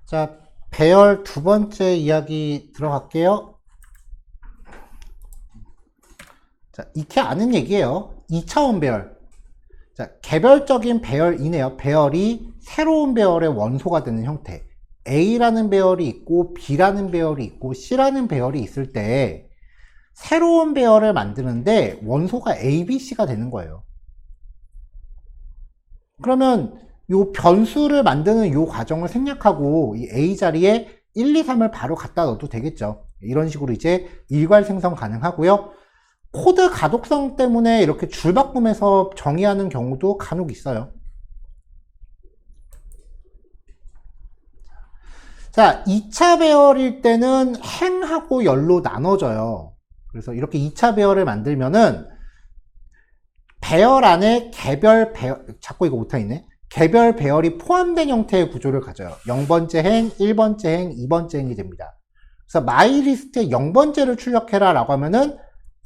자, 배열 두 번째 이야기 들어갈게요. 자, 익히 아는 얘기예요. 2차원 배열. 자, 개별적인 배열이네요. 배열이 새로운 배열의 원소가 되는 형태. A라는 배열이 있고 B라는 배열이 있고 C라는 배열이 있을 때 새로운 배열을 만드는데 원소가 A, B, C가 되는 거예요. 그러면 요 변수를 만드는 요 과정을 생략하고 이 A 자리에 1, 2, 3을 바로 갖다 넣어도 되겠죠. 이런 식으로 이제 일괄 생성 가능하고요. 코드 가독성 때문에 이렇게 줄 바꿈해서 정의하는 경우도 간혹 있어요. 자, 2차 배열일 때는 행하고 열로 나눠져요. 그래서 이렇게 2차 배열을 만들면은 배열 안에 개별 배열, 자꾸 이거 못하겠네. 개별 배열이 포함된 형태의 구조를 가져요. 0번째 행, 1번째 행, 2번째 행이 됩니다. 그래서 마이리스트에 0번째를 출력해라 라고 하면은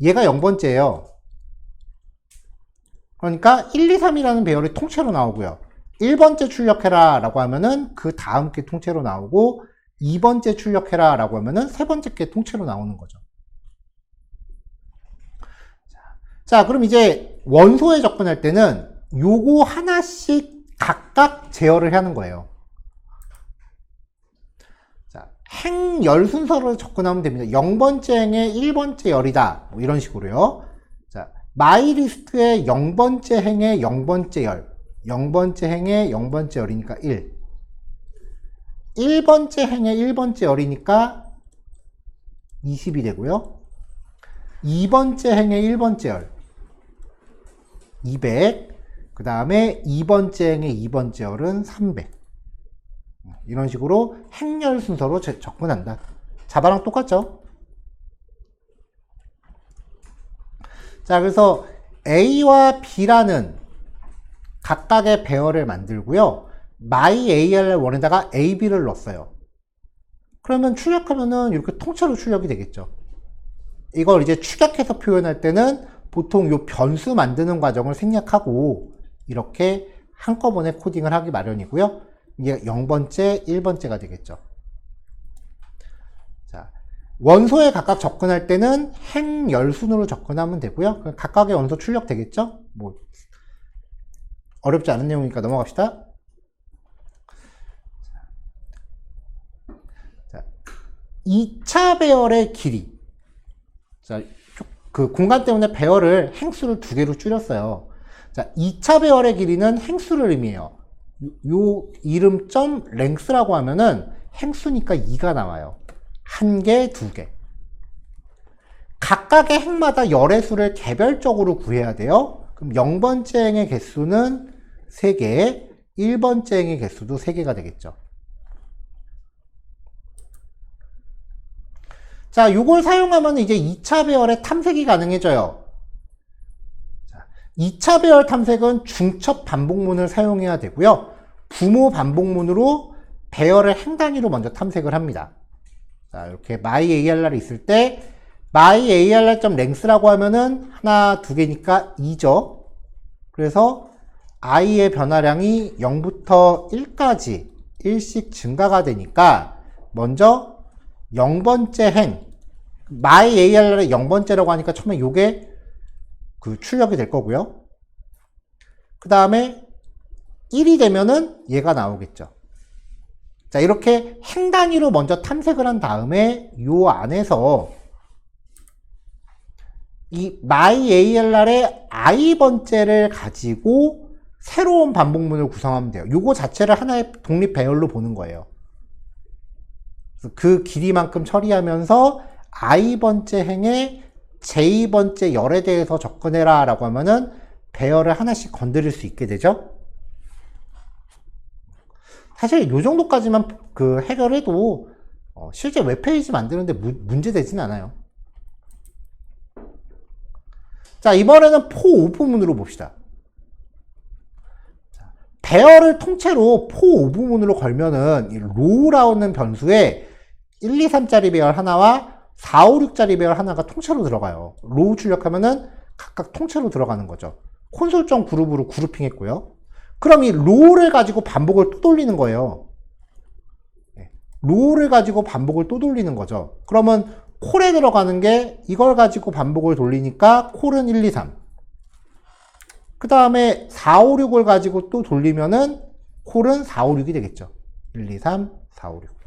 얘가 0번째예요. 그러니까 1, 2, 3이라는 배열이 통째로 나오고요. 1번째 출력해라 라고 하면은 그 다음 게 통째로 나오고 2번째 출력해라 라고 하면은 세 번째 게 통째로 나오는 거죠. 자, 그럼 이제 원소에 접근할 때는 요거 하나씩 각각 제어를 하는 거예요. 자, 행열 순서로 접근하면 됩니다. 0번째 행의 1번째 열이다. 뭐 이런 식으로요. 자, 마이리스트의 0번째 행의 0번째 열. 0번째 행의 0번째 열이니까 1. 1번째 행의 1번째 열이니까 20이 되고요. 2번째 행의 1번째 열. 200. 그 다음에 2번째 행의 2번째 열은 300. 이런 식으로 행열 순서로 접근한다. 자바랑 똑같죠? 자, 그래서 A와 B라는 각각의 배열을 만들고요. myAR1에다가 AB를 넣었어요. 그러면 출력하면은 이렇게 통째로 출력이 되겠죠. 이걸 이제 축약해서 표현할 때는 보통 요 변수 만드는 과정을 생략하고 이렇게 한꺼번에 코딩을 하기 마련이고요. 이게 0번째, 1번째가 되겠죠. 자, 원소에 각각 접근할 때는 행열순으로 접근하면 되고요. 각각의 원소 출력 되겠죠? 뭐 어렵지 않은 내용이니까 넘어갑시다. 자, 2차 배열의 길이. 자, 그 공간 때문에 배열을 행수를 두 개로 줄였어요. 자, 2차 배열의 길이는 행수를 의미해요. 요 이름 점 랭스라고 하면은 행수니까 2가 나와요. 1개, 2개. 각각의 행마다 열의 수를 개별적으로 구해야 돼요. 그럼 0번째 행의 개수는 3개, 1번째 행의 개수도 3개가 되겠죠. 자, 요걸 사용하면 이제 2차 배열의 탐색이 가능해져요. 자, 2차 배열 탐색은 중첩 반복문을 사용해야 되고요. 부모 반복문으로 배열을 행 단위로 먼저 탐색을 합니다. 자, 이렇게 myARR이 있을 때 myARR.length라고 하면은 하나, 두 개니까 2죠. 그래서 i의 변화량이 0부터 1까지 1씩 증가가 되니까 먼저 0번째 행, myARR의 0번째라고 하니까 처음에 요게 그 출력이 될 거고요. 그 다음에 1이 되면은 얘가 나오겠죠. 자, 이렇게 행 단위로 먼저 탐색을 한 다음에 요 안에서 이 myARR의 i번째를 가지고 새로운 반복문을 구성하면 돼요. 요거 자체를 하나의 독립 배열로 보는 거예요. 그 길이만큼 처리하면서 i번째 행의 j번째 열에 대해서 접근해라 라고 하면은 배열을 하나씩 건드릴 수 있게 되죠. 사실 요 정도까지만 그 해결해도 실제 웹페이지 만드는데 문제 되진 않아요. 자, 이번에는 for 오프문으로 봅시다. 배열을 통째로 for 오프문으로 걸면은 이 row라는 변수에 1, 2, 3짜리 배열 하나와 4, 5, 6짜리 배열 하나가 통째로 들어가요. row 출력하면은 각각 통째로 들어가는 거죠. 콘솔.그룹으로 그룹핑 했고요. 그럼 이 row를 가지고 반복을 또 돌리는 거예요. 로우를 가지고 반복을 또 돌리는 거죠. 그러면 콜에 들어가는 게 이걸 가지고 반복을 돌리니까 콜은 1, 2, 3. 그 다음에 4, 5, 6을 가지고 또 돌리면은 콜은 4, 5, 6이 되겠죠. 1, 2, 3, 4, 5, 6.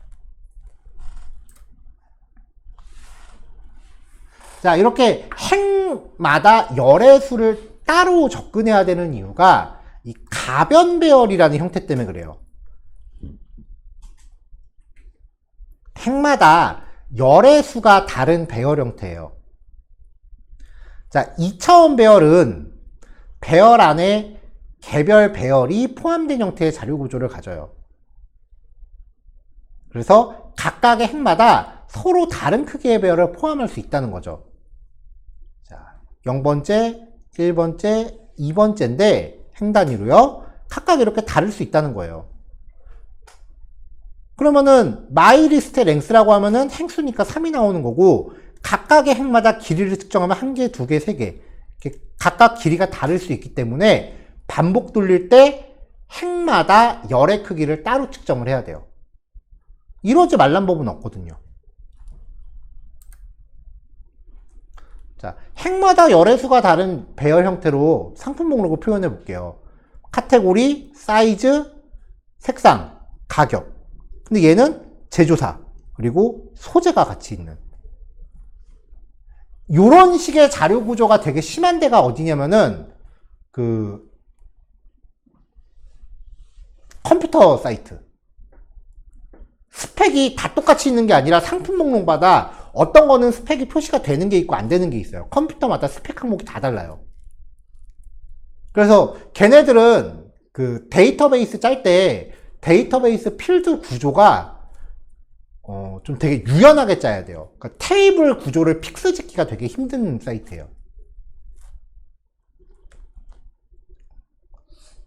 자, 이렇게 행마다 열의 수를 따로 접근해야 되는 이유가 이 가변 배열이라는 형태 때문에 그래요. 행마다 열의 수가 다른 배열 형태예요. 자, 2차원 배열은 배열 안에 개별 배열이 포함된 형태의 자료 구조를 가져요. 그래서 각각의 행마다 서로 다른 크기의 배열을 포함할 수 있다는 거죠. 자, 0번째, 1번째, 2번째인데 행 단위로요. 각각 이렇게 다를 수 있다는 거예요. 그러면은 마이리스트의 랭스라고 하면은 행수니까 3이 나오는 거고, 각각의 행마다 길이를 측정하면 1개, 2개, 3개 이렇게 각각 길이가 다를 수 있기 때문에 반복 돌릴 때 행마다 열의 크기를 따로 측정을 해야 돼요. 이러지 말란 법은 없거든요. 자, 행마다 열의 수가 다른 배열 형태로 상품 목록을 표현해 볼게요. 카테고리, 사이즈, 색상, 가격. 근데 얘는 제조사, 그리고 소재가 같이 있는. 요런 식의 자료 구조가 되게 심한 데가 어디냐면은, 컴퓨터 사이트. 스펙이 다 똑같이 있는 게 아니라 상품 목록마다 어떤 거는 스펙이 표시가 되는 게 있고 안 되는 게 있어요. 컴퓨터마다 스펙 항목이 다 달라요. 그래서 걔네들은 그 데이터베이스 짤 때 데이터베이스 필드 구조가 좀 되게 유연하게 짜야 돼요. 그러니까 테이블 구조를 픽스 짓기가 되게 힘든 사이트예요.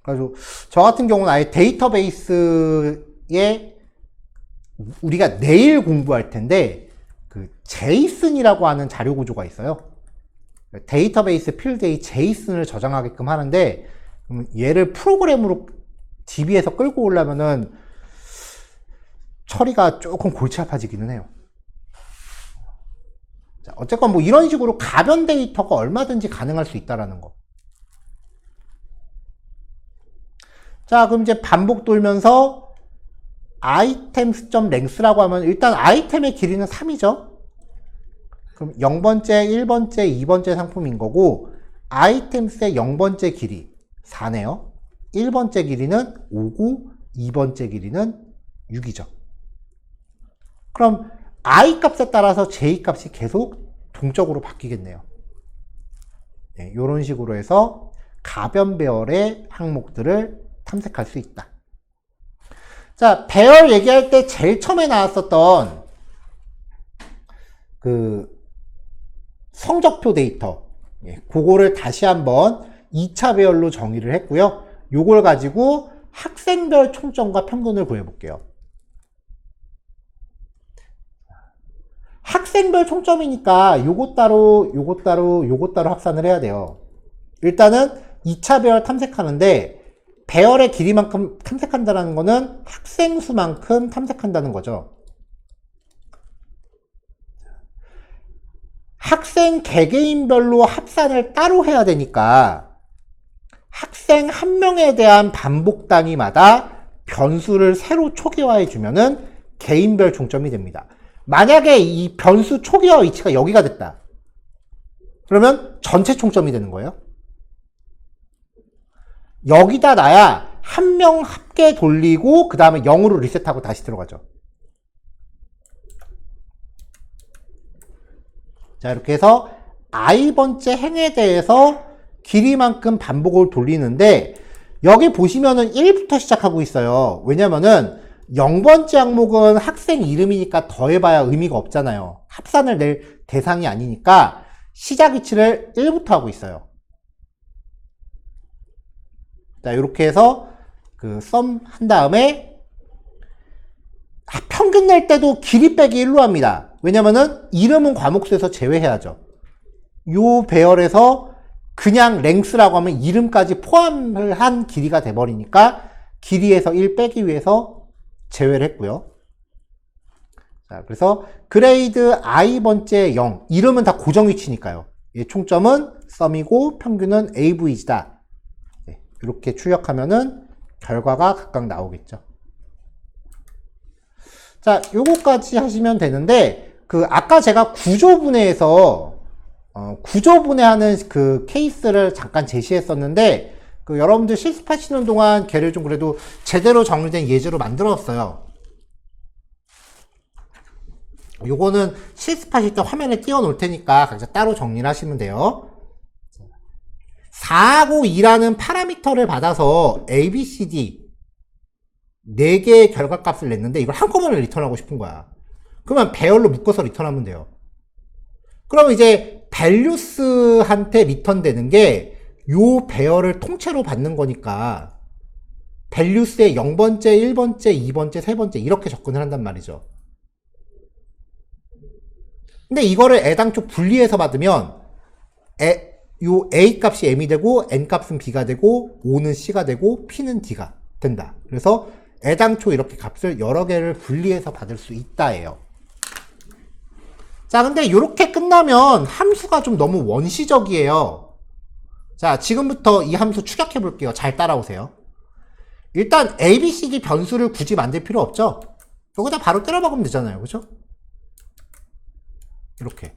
그래서 저 같은 경우는 아예 데이터베이스에 우리가 내일 공부할 텐데 그 제이슨이라고 하는 자료 구조가 있어요. 데이터베이스 필드에 제이슨을 저장하게끔 하는데, 얘를 프로그램으로 DB에서 끌고 오려면은 처리가 조금 골치 아파지기는 해요. 자, 어쨌건 뭐 이런 식으로 가변 데이터가 얼마든지 가능할 수 있다라는 거. 자, 그럼 이제 반복 돌면서 items.length라고 하면 일단 아이템의 길이는 3이죠. 그럼 0번째, 1번째, 2번째 상품인 거고, items의 0번째 길이 4네요. 1번째 길이는 5고 2번째 길이는 6이죠. 그럼 i 값에 따라서 j 값이 계속 동적으로 바뀌겠네요. 네, 이런 식으로 해서 가변 배열의 항목들을 탐색할 수 있다. 자, 배열 얘기할 때 제일 처음에 나왔었던 그 성적표 데이터, 그거를 다시 한번 2차 배열로 정의를 했고요. 요걸 가지고 학생별 총점과 평균을 구해볼게요. 학생별 총점이니까 요것 따로, 요것 따로, 요것 따로 합산을 해야 돼요. 일단은 2차 배열 탐색하는데, 배열의 길이만큼 탐색한다는 거는 학생 수만큼 탐색한다는 거죠. 학생 개개인별로 합산을 따로 해야 되니까 학생 한 명에 대한 반복 단위마다 변수를 새로 초기화해 주면은 개인별 총점이 됩니다. 만약에 이 변수 초기화 위치가 여기가 됐다. 그러면 전체 총점이 되는 거예요. 여기다 놔야 한 명 합계 돌리고 그 다음에 0으로 리셋하고 다시 들어가죠. 자, 이렇게 해서 i번째 행에 대해서 길이만큼 반복을 돌리는데, 여기 보시면은 1부터 시작하고 있어요. 왜냐면은 0번째 항목은 학생 이름이니까 더해봐야 의미가 없잖아요. 합산을 낼 대상이 아니니까 시작 위치를 1부터 하고 있어요. 자, 이렇게 해서 그 썸 한 다음에 평균 낼 때도 길이 빼기 1로 합니다. 왜냐면은 이름은 과목수에서 제외해야죠. 요 배열에서 그냥 랭스라고 하면 이름까지 포함을 한 길이가 돼버리니까 길이에서 1 빼기 위해서 제외를 했고요. 자, 그래서 그레이드 i번째 0. 이름은 다 고정 위치니까요. 총점은 썸이고 평균은 avg다. 네, 이렇게 출력하면은 결과가 각각 나오겠죠. 자, 요거까지 하시면 되는데, 아까 제가 구조분해에서, 구조분해하는 그 케이스를 잠깐 제시했었는데, 여러분들 실습하시는 동안 걔를 좀 그래도 제대로 정리된 예제로 만들었어요. 요거는 실습하실 때 화면에 띄워 놓을 테니까 각자 따로 정리를 하시면 돼요. 4하고 2라는 파라미터를 받아서 A, B, C, D 4개의 결과값을 냈는데 이걸 한꺼번에 리턴하고 싶은 거야. 그러면 배열로 묶어서 리턴하면 돼요. 그러면 이제 밸류스한테 리턴되는 게 요 배열을 통째로 받는 거니까 밸류스에 0번째, 1번째, 2번째, 3번째 이렇게 접근을 한단 말이죠. 근데 이거를 애당초 분리해서 받으면 요 A 값이 M이 되고 N 값은 B가 되고 O는 C가 되고 P는 D가 된다. 그래서 애당초 이렇게 값을 여러 개를 분리해서 받을 수 있다예요. 자, 근데 이렇게 끝나면 함수가 좀 너무 원시적이에요. 자, 지금부터 이 함수 추격해 볼게요. 잘 따라오세요. 일단 A, B, C, D 변수를 굳이 만들 필요 없죠? 여기다 바로 때려 박으면 되잖아요. 그죠? 이렇게.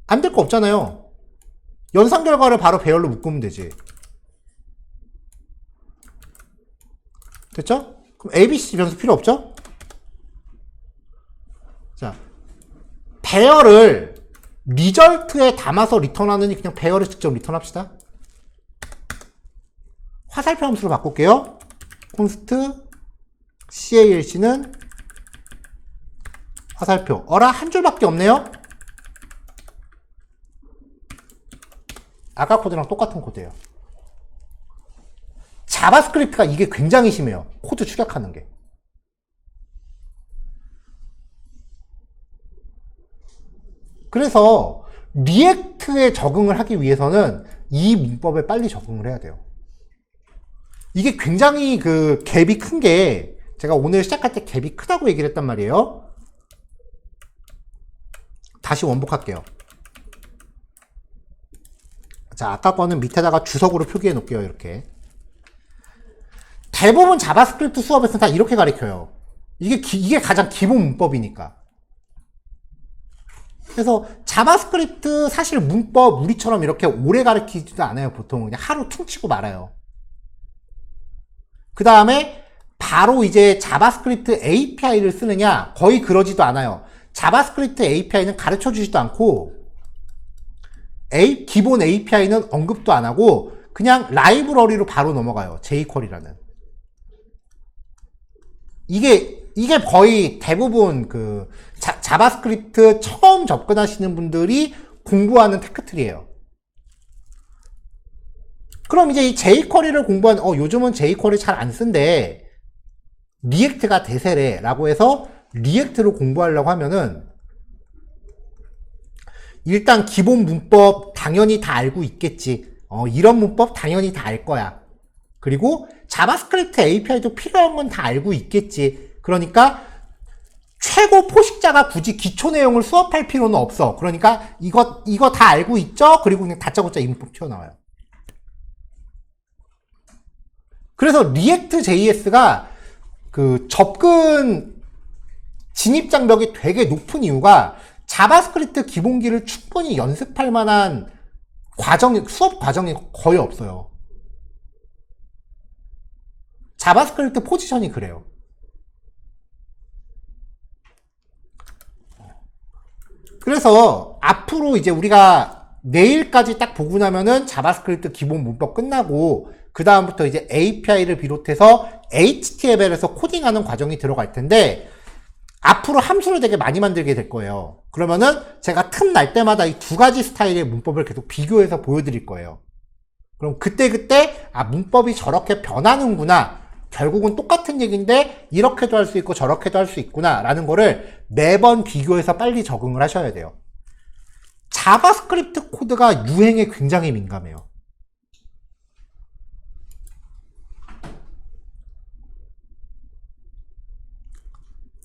안 될 거 없잖아요. 연산 결과를 바로 배열로 묶으면 되지. 됐죠? 그럼 A, B, C 변수 필요 없죠? 자, 배열을 리절트에 담아서 리턴하느니 그냥 배열을 직접 리턴합시다. 화살표 함수로 바꿀게요. const calc는 화살표. 어라, 한 줄밖에 없네요? 아까 코드랑 똑같은 코드예요. 자바스크립트가 이게 굉장히 심해요. 코드 추격하는 게. 그래서 리액트에 적응을 하기 위해서는 이 문법에 빨리 적응을 해야 돼요. 이게 굉장히 갭이 큰 게 제가 오늘 시작할 때 갭이 크다고 얘기를 했단 말이에요. 다시 원복할게요. 자, 아까 거는 밑에다가 주석으로 표기해 놓을게요. 이렇게. 대부분 자바스크립트 수업에서는 다 이렇게 가르쳐요. 이게 가장 기본 문법이니까. 그래서 자바스크립트 사실 문법 우리처럼 이렇게 오래 가르치지도 않아요. 보통 그냥 하루 퉁치고 말아요. 그 다음에 바로 이제 자바스크립트 API를 쓰느냐? 거의 그러지도 않아요. 자바스크립트 API는 가르쳐 주지도 않고 기본 API는 언급도 안 하고 그냥 라이브러리로 바로 넘어가요. jQuery라는. 이게 거의 대부분 자바스크립트 처음 접근하시는 분들이 공부하는 테크트리예요. 그럼 이제 이 jQuery를 요즘은 jQuery 잘 안 쓴대. 리액트가 대세래 라고 해서 리액트를 공부하려고 하면은 일단 기본 문법 당연히 다 알고 있겠지. 이런 문법 당연히 다 알 거야. 그리고 자바스크립트 API도 필요한 건 다 알고 있겠지. 그러니까 최고 포식자가 굳이 기초 내용을 수업할 필요는 없어. 그러니까 이거 다 알고 있죠? 그리고 그냥 다짜고짜 이 문법 튀어나와요. 그래서 리액트 JS가 접근 진입 장벽이 되게 높은 이유가 자바스크립트 기본기를 충분히 연습할 만한 수업 과정이 거의 없어요. 자바스크립트 포지션이 그래요. 그래서 앞으로 이제 우리가 내일까지 딱 보고 나면은 자바스크립트 기본 문법 끝나고 그 다음부터 이제 API를 비롯해서 HTML에서 코딩하는 과정이 들어갈 텐데 앞으로 함수를 되게 많이 만들게 될 거예요. 그러면은 제가 틈 날 때마다 이 두 가지 스타일의 문법을 계속 비교해서 보여드릴 거예요. 그럼 그때 문법이 저렇게 변하는구나. 결국은 똑같은 얘기인데 이렇게도 할 수 있고 저렇게도 할 수 있구나 라는 거를 매번 비교해서 빨리 적응을 하셔야 돼요. 자바스크립트 코드가 유행에 굉장히 민감해요.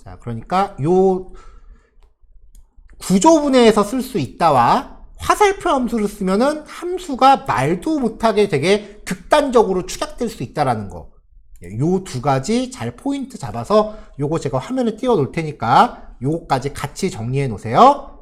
자, 그러니까 요 구조분해에서 쓸 수 있다와 화살표 함수를 쓰면은 함수가 말도 못하게 되게 극단적으로 축약될 수 있다라는 거. 요 두 가지 잘 포인트 잡아서 요거 제가 화면에 띄워 놓을 테니까 요거까지 같이 정리해 놓으세요.